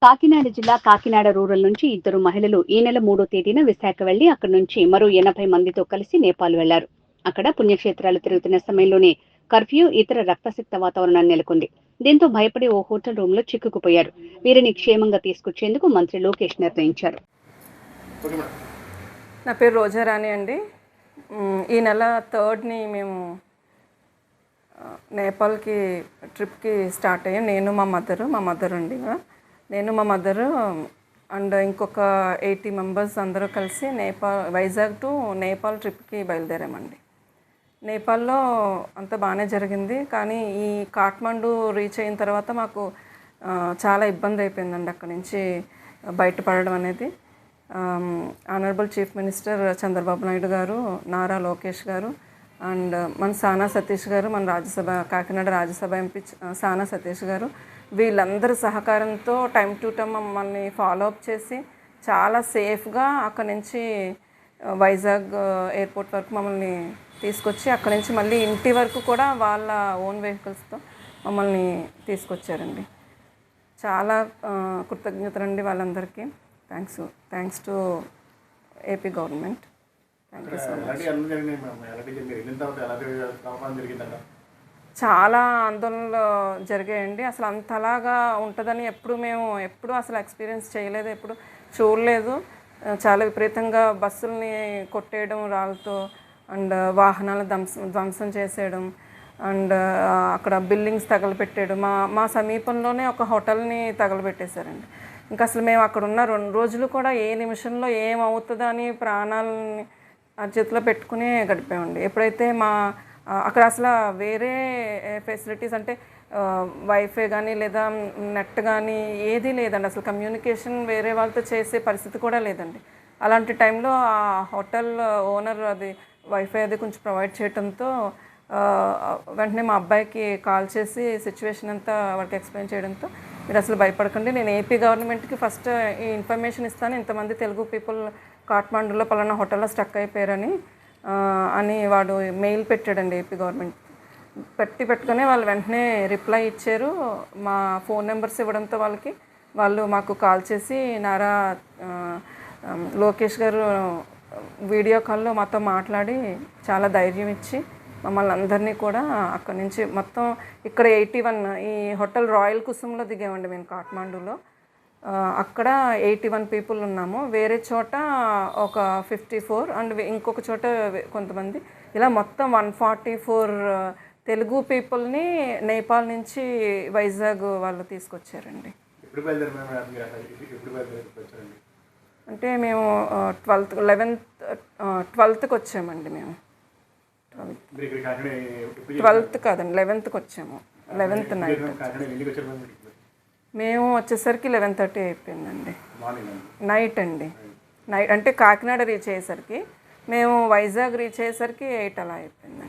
కాకినాడ జిల్లా కాకినాడ రూరల్ నుంచి ఇద్దరు మహిళలు ఈ నెల 3వ తేదీన విశాఖ వెళ్లి అక్కడి నుంచి మరో 80 మందితో కలిసి నేపాల్ వెళ్లారు. అక్కడ పుణ్యక్షేత్రాలు తిరుగుతున్న సమయంలోనే కర్ఫ్యూ, ఇతర రక్తసిక్త వాతావరణం నెలకొంది. దీంతో భయపడి ఓ హోటల్ రూమ్ లో చిక్కుకుపోయారు. వీరిని క్షేమంగా తీసుకొచ్చేందుకు మంత్రి లోకేష్ నిర్ణయించారు. నా పేరు రోజారాణి అండి. ఈ నెల 3ని మేము నేపాల్కి ట్రిప్కి స్టార్ట్ అయ్యాం. నేను మా మదర్ అండి. నేను మా మదరు అండ్ ఇంకొక 80 మెంబర్స్ అందరూ కలిసి వైజాగ్ టు నేపాల్ ట్రిప్కి బయలుదేరామండి. నేపాల్లో అంతా బాగానే జరిగింది. కానీ ఈ కాఠ్మండు రీచ్ అయిన తర్వాత మాకు చాలా ఇబ్బంది అయిపోయిందండి అక్కడి నుంచి బయటపడడం అనేది. Honourable chief minister Chandrababu Naidu గారు, నారా లోకేష్ గారు అండ్ మన సానా సతీష్ గారు, మన కాకినాడ రాజ్యసభ ఎంపీ సానా సతీష్ గారు, వీళ్ళందరి సహకారంతో టైం టు టైం మమ్మల్ని ఫాలో అప్ చేసి చాలా సేఫ్గా అక్కడి నుంచి వైజాగ్ ఎయిర్పోర్ట్ వరకు మమ్మల్ని తీసుకొచ్చి అక్కడి నుంచి మళ్ళీ ఇంటి వరకు కూడా వాళ్ళ ఓన్ వెహికల్స్తో మమ్మల్ని తీసుకొచ్చారండి. చాలా కృతజ్ఞతలండి వాళ్ళందరికీ. Thanks to AP government. Thank you so much. చాలా ఆందోళనలు జరిగాయండి. అసలు అంతలాగా ఉంటుందని ఎప్పుడు అసలు ఎక్స్పీరియన్స్ చేయలేదు, ఎప్పుడు చూడలేదు. చాలా విపరీతంగా బస్సుల్ని కొట్టేయడం రాళ్ళతో అండ్ వాహనాలు ధ్వంసం చేసేయడం అండ్ అక్కడ బిల్డింగ్స్ తగలబెట్టేయడం. మా సమీపంలోనే ఒక హోటల్ని తగలబెట్టేశారండి. ఇంకా అసలు మేము అక్కడ ఉన్న 2 రోజులు కూడా ఏ నిమిషంలో ఏమవుతుందో అని ప్రాణాలని చేతిలో పెట్టుకుని గడిపామండి. ఎప్పుడైతే అక్కడ అసలు వేరే ఫెసిలిటీస్ అంటే వైఫై కానీ లేదా నెట్ కానీ ఏదీ లేదండి. అసలు కమ్యూనికేషన్ వేరే వాళ్ళతో చేసే పరిస్థితి కూడా లేదండి. అలాంటి టైంలో ఆ హోటల్ ఓనర్ అది వైఫై అది కొంచెం ప్రొవైడ్ చేయడంతో వెంటనే మా అబ్బాయికి కాల్ చేసి సిచ్యువేషన్ అంతా వాళ్ళకి ఎక్స్ప్లెయిన్ చేయడంతో, మీరు అసలు భయపడకండి, నేను ఏపీ గవర్నమెంట్కి ఫస్ట్ ఈ ఇన్ఫర్మేషన్ ఇస్తాను, ఇంతమంది తెలుగు పీపుల్ కాఠ్మండూలో పలానా హోటల్లో స్టక్ అయిపోయారని వాడు మెయిల్ పెట్టాడండి ఏపీ గవర్నమెంట్. పెట్టుకుని వాళ్ళు వెంటనే రిప్లై ఇచ్చారు. మా ఫోన్ నెంబర్స్ ఇవ్వడంతో వాళ్ళు మాకు కాల్ చేసి నారా లోకేష్ గారు వీడియో కాల్లో మాతో మాట్లాడి చాలా ధైర్యం ఇచ్చి మమ్మల్ని అందరినీ కూడా అక్కడి నుంచి మొత్తం ఇక్కడ 81 ఈ హోటల్ రాయల్ కుసుమ్లో దిగామండి మేము కాఠ్మండూలో. అక్కడ 81 పీపుల్ ఉన్నాము. వేరే చోట ఒక 54 అండ్ ఇంకొక చోట కొంతమంది, ఇలా మొత్తం 144 తెలుగు పీపుల్ని నేపాల్ నుంచి వైజాగ్ వాళ్ళు తీసుకొచ్చారండి. అంటే మేము 12th వచ్చామండి. మేము 12th కాదండి, 11th వచ్చాము. 11th నైట్ మేము వచ్చేసరికి 11:30 అయిపోయిందండి. నైట్ అంటే కాకినాడ రీచ్ అయ్యేసరికి, మేము వైజాగ్ రీచ్ అయ్యేసరికి 8 అలా అయిపోయింది.